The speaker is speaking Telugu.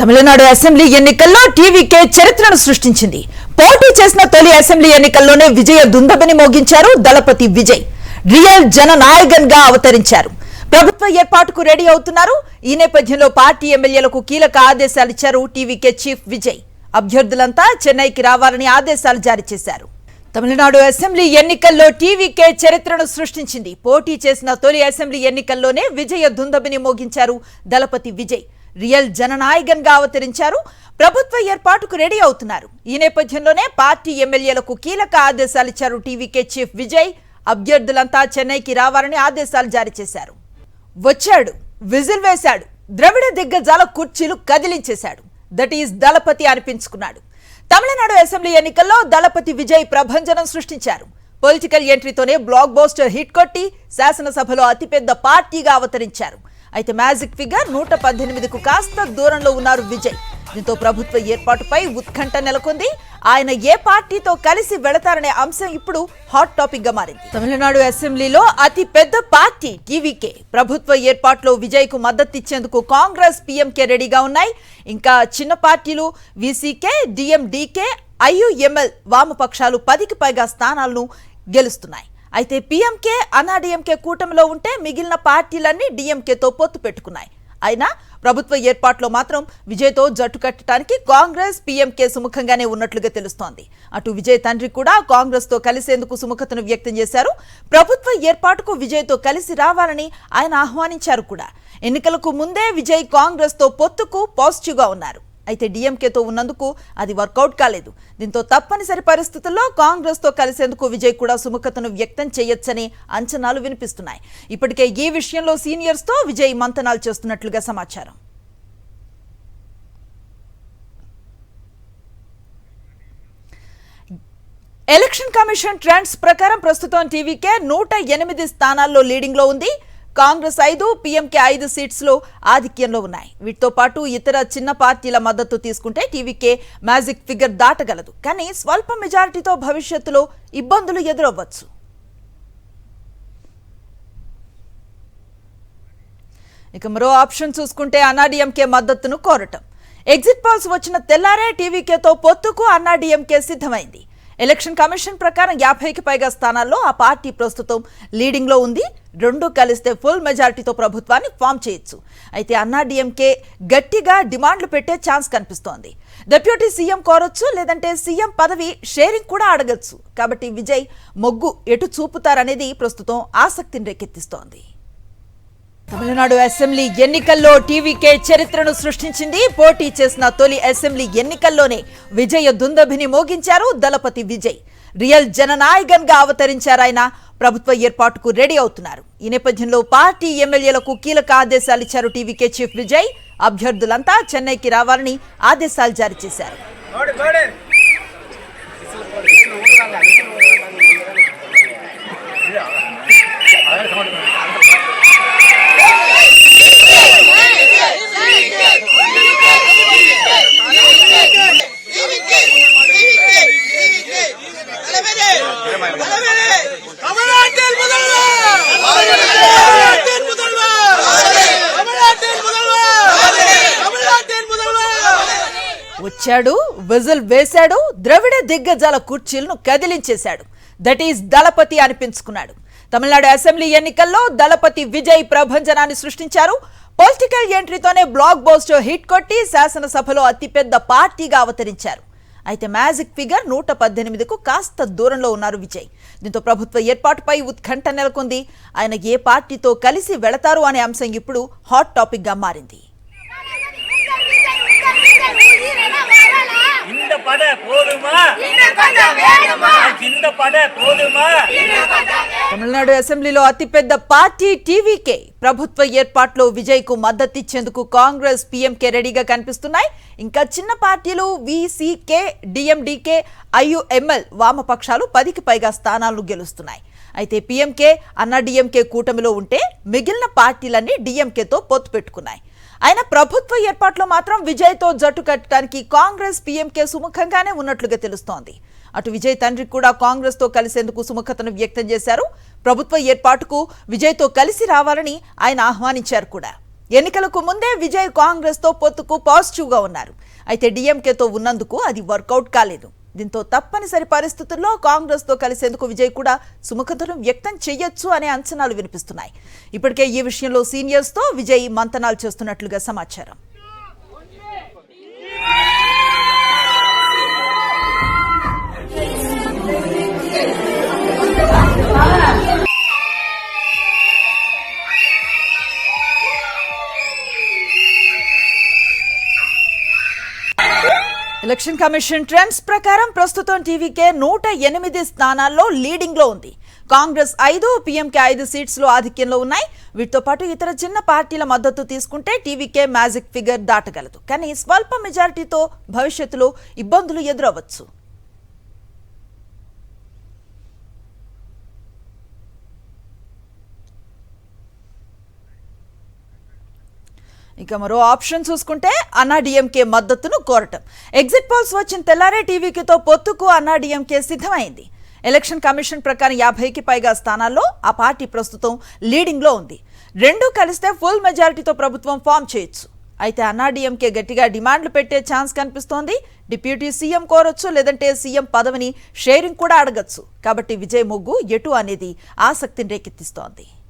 తమిళనాడు అసెంబ్లీ ఎన్నికల్లో టీవీకే చరిత్రను సృష్టించింది. పోటీ చేసిన తొలి అసెంబ్లీ ఎన్నికల్లోనే విజయ దుందబని మోగించారు దళపతి విజయ్. రియల్ జననాయకన్ గా అవతరించారు. ప్రభుత్వ ఏర్పాటుకు రెడీ అవుతున్నారు. ఈ నేపథ్యంలో పార్టీ ఎమ్మెల్యేలకు కీలక ఆదేశాలు ఇచ్చారు టీవీకే చీఫ్ విజయ్. అభ్యర్థులంతా చెన్నైకి రావాలని ఆదేశాలు జారీ చేశారు. తమిళనాడు అసెంబ్లీ ఎన్నికల్లో టీవీకే చరిత్రను సృష్టించింది. పోటీ చేసిన తొలి అసెంబ్లీ ఎన్నికల్లోనే విజయ దుందబిని మోగించారు దళపతి విజయ్. రియల్ జననాయకన్ గా అవతరించారు. ప్రభుత్వ ఏర్పాటుకు రెడీ అవుతున్నారు. ఈ నేపథ్యంలోనే పార్టీ ఎమ్మెల్యేలకు కీలక ఆదేశాలు ఇచ్చారు టీవీకే చీఫ్ విజయ్. అభ్యర్థులంతా చెన్నైకి రావాలని ఆదేశాలు జారీ చేశారు. వచ్చాడు, విజిల్ వేశాడు, ద్రవిడ దిగ్గజాల కుర్చీలు కదిలించేశాడు. దట్ ఈస్ దళపతి అనిపించుకున్నాడు. తమిళనాడు అసెంబ్లీ ఎన్నికల్లో దళపతి విజయ్ ప్రభంజనం సృష్టించారు. పొలిటికల్ ఎంట్రీతోనే బ్లాక్ బస్టర్ హిట్ కొట్టి శాసనసభలో అతిపెద్ద పార్టీగా అవతరించారు. అయితే మ్యాజిక్ ఫిగర్ 118కు కాస్త దూరంలో ఉన్నారు విజయ్. దీంతో ప్రభుత్వ ఏర్పాటుపై ఉత్కంఠ నెలకొంది. ఆయన ఏ పార్టీతో కలిసి వెళతారనే అంశం ఇప్పుడు హాట్ టాపిక్ గా మారింది. తమిళనాడు అసెంబ్లీలో అతి పెద్ద పార్టీ టీవీకే. ప్రభుత్వ ఏర్పాటులో విజయ్ కు మద్దతిచ్చేందుకు కాంగ్రెస్, పీఎంకే రెడీగా ఉన్నాయి. ఇంకా చిన్న పార్టీలు వీసీకే, డిఎండికే, ఐయుఎంఎల్ వామపక్షాలు 10కి పైగా స్థానాలను గెలుస్తున్నాయి. అయితే పీఎంకే, అన్నాడీఎంకే కూటమిలో ఉంటే మిగిలిన పార్టీలన్నీ డీఎంకేతో పొత్తు పెట్టుకున్నాయి. అయినా ప్రభుత్వ ఏర్పాటులో మాత్రం విజయ్తో జట్టు కట్టడానికి కాంగ్రెస్, పీఎంకే సుముఖంగానే ఉన్నట్లుగా తెలుస్తోంది. అటు విజయ్ తండ్రి కూడా కాంగ్రెస్ తో కలిసేందుకు సుముఖతను వ్యక్తం చేశారు. ప్రభుత్వ ఏర్పాటుకు విజయ్తో కలిసి రావాలని ఆయన ఆహ్వానించారు కూడా. ఎన్నికలకు ముందే విజయ్ కాంగ్రెస్ తో పొత్తుకు పాజిటివ్ గా ఉన్నారు. అయితే డీఎంకేతో ఉన్నందుకు అది వర్కౌట్ కాలేదు. దీంతో తప్పనిసరి పరిస్థితుల్లో కాంగ్రెస్ తో కలిసేందుకు విజయ్ కూడా సుముఖతను వ్యక్తం చేయొచ్చని అంచనాలు వినిపిస్తున్నాయి. ఇప్పటికే ఈ విషయంలో సీనియర్స్ తో విజయ్ మంతనాలు చేస్తున్నట్లుగా సమాచారం. ఎలక్షన్ కమిషన్ ట్రెండ్స్ ప్రకారం ప్రస్తుతం టీవీకే 108 స్థానాల్లో లీడింగ్ లో ఉంది. కాంగ్రెస్ 5, పీఎంకే 5 సీట్స్లో ఆధిక్యంలో ఉన్నాయి. వీటితో పాటు ఇతర చిన్న పార్టీల మద్దతు తీసుకుంటే టీవీకే మ్యాజిక్ ఫిగర్ దాటగలదు. కానీ స్వల్ప మెజారిటీతో భవిష్యత్తులో ఇబ్బందులు ఎదురవ్వచ్చు. ఇక మరో ఆప్షన్ చూసుకుంటే అన్నాడీఎంకే మద్దతును కోరటం. ఎగ్జిట్ పోల్స్ వచ్చిన తెల్లారే టీవీకేతో పొత్తుకు అన్నాడీఎంకే సిద్ధమైంది. ఎలక్షన్ కమిషన్ ప్రకారం 50కి పైగా స్థానాల్లో ఆ పార్టీ ప్రస్తుతం లీడింగ్ లో ఉంది. రెండు కలిస్తే ఫుల్ మెజారిటీతో ప్రభుత్వాన్ని ఫామ్ చేయొచ్చు. అయితే అన్నాడీఎంకే గట్టిగా డిమాండ్లు పెట్టే ఛాన్స్ కనిపిస్తోంది. డిప్యూటీ సీఎం కోరొచ్చు, లేదంటే సీఎం పదవి షేరింగ్ కూడా అడగచ్చు. కాబట్టి విజయ్ మొగ్గు ఎటు చూపుతారనేది ప్రస్తుతం ఆసక్తిని రేకెత్తిస్తోంది. తమిళనాడు అసెంబ్లీ ఎన్నికల్లో టీవీకే చరిత్రను సృష్టించింది. పోటీ చేసిన తొలి అసెంబ్లీ ఎన్నికల్లోనే విజయ దుందభిని మోగించారు దళపతి విజయ్. రియల్ జననాయకన్ గా అవతరించారు ఆయన. ప్రభుత్వ ఏర్పాటుకు రెడీ అవుతున్నారు. ఈ నేపథ్యంలో పార్టీ ఎమ్మెల్యేలకు కీలక ఆదేశాలు ఇచ్చారు టీవీకే చీఫ్ విజయ్. అభ్యర్థులంతా చెన్నైకి రావాలని ఆదేశాలు జారీ చేశారు. వచ్చాడు, విజిల్ వేశాడు, ద్రవిడ దిగ్గజాల కుర్చీలను కదిలించేశాడు. దట్ ఈస్ దళపతి అనిపించుకున్నాడు. తమిళనాడు అసెంబ్లీ ఎన్నికల్లో దళపతి విజయ్ ప్రభంజనాన్ని సృష్టించారు. పొలిటికల్ ఎంట్రీతోనే బ్లాక్ బస్టర్ హిట్ కొట్టి శాసనసభలో అతిపెద్ద పార్టీగా అవతరించారు. అయితే మ్యాజిక్ ఫిగర్ 118కు కాస్త దూరంలో ఉన్నారు విజయ్. దీంతో ప్రభుత్వ ఏర్పాటుపై ఉత్కంఠ నెలకొంది. ఆయన ఏ పార్టీతో కలిసి వెళతారు అనే అంశం ఇప్పుడు హాట్ టాపిక్ గా మారింది. తమిళనాడు అసెంబ్లీలో అతిపెద్ద పార్టీ టీవీకే. ప్రభుత్వ ఏర్పాటులో విజయ్ కు మద్దతిచ్చేందుకు కాంగ్రెస్, పీఎంకే రెడీగా కనిపిస్తున్నాయి. ఇంకా చిన్న పార్టీలు వీసీకే, డిఎండికే, ఐయుఎంఎల్ వామపక్షాలు 10కి పైగా స్థానాలను గెలుస్తున్నాయి. అయితే పీఎంకే, అన్నాడీఎంకే కూటమిలో ఉంటే మిగిలిన పార్టీలన్నీ డీఎంకేతో పొత్తు పెట్టుకున్నాయి. అయినా ప్రభుత్వ ఏర్పాటులో మాత్రం విజయ్తో జట్టు కట్టడానికి కాంగ్రెస్, పీఎంకే సుముఖంగానే ఉన్నట్లుగా తెలుస్తోంది. అటు విజయ్ తండ్రి కూడా కాంగ్రెస్ తో కలిసేందుకు సుముఖతను వ్యక్తం చేశారు. ప్రభుత్వ ఏర్పాటుకు విజయ్తో కలిసి రావాలని ఆయన ఆహ్వానించారు కూడా. ఎన్నికలకు ముందే విజయ్ కాంగ్రెస్ తో పొత్తుకు పాజిటివ్ గా ఉన్నారు. అయితే డిఎంకేతో ఉన్నందుకు అది వర్కౌట్ కాలేదు. దీంతో తప్పనిసరి పరిస్థితుల్లో కాంగ్రెస్ తో కలిసేందుకు విజయ్ కూడా సుముఖతను వ్యక్తం చేయొచ్చు అనే అంచనాలు వినిపిస్తున్నాయి. ఇప్పటికే ఈ విషయంలో సీనియర్స్ తో విజయ్ మంతనాలు చేస్తున్నట్లుగా సమాచారం. ఎలక్షన్ కమిషన్ ట్రెండ్స్ ప్రకారం ప్రస్తుతం టీవీకే 108 స్థానాల్లో లీడింగ్ లో ఉంది. కాంగ్రెస్ 5, పీఎంకే 5 సీట్స్ లో ఆధిక్యంలో ఉన్నాయి. వీటితో పాటు ఇతర చిన్న పార్టీల మద్దతు తీసుకుంటే టీవీకే మ్యాజిక్ ఫిగర్ దాటగలదు. కానీ స్వల్ప మెజారిటీతో భవిష్యత్తులో ఇబ్బందులు ఎదురవచ్చు. ఇక మరో ఆప్షన్ చూసుకుంటే అన్నాడీఎంకే మద్దతును కోరటం. ఎగ్జిట్ పోల్స్ వచ్చిన తెల్లారే టీవీకేతో పొత్తుకు అన్నాడీఎంకే సిద్ధమైంది. ఎలక్షన్ కమిషన్ ప్రకారం 50కి పైగా స్థానాల్లో ఆ పార్టీ ప్రస్తుతం లీడింగ్ లో ఉంది. రెండూ కలిస్తే ఫుల్ మెజారిటీతో ప్రభుత్వం ఫామ్ చేయొచ్చు. అయితే అన్నాడీఎంకే గట్టిగా డిమాండ్లు పెట్టే ఛాన్స్ కనిపిస్తోంది. డిప్యూటీ సీఎం కోరొచ్చు, లేదంటే సీఎం పదవిని షేరింగ్ కూడా అడగచ్చు. కాబట్టి విజయ్ మొగ్గు ఎటు అనేది ఆసక్తిని రేకెత్తిస్తోంది.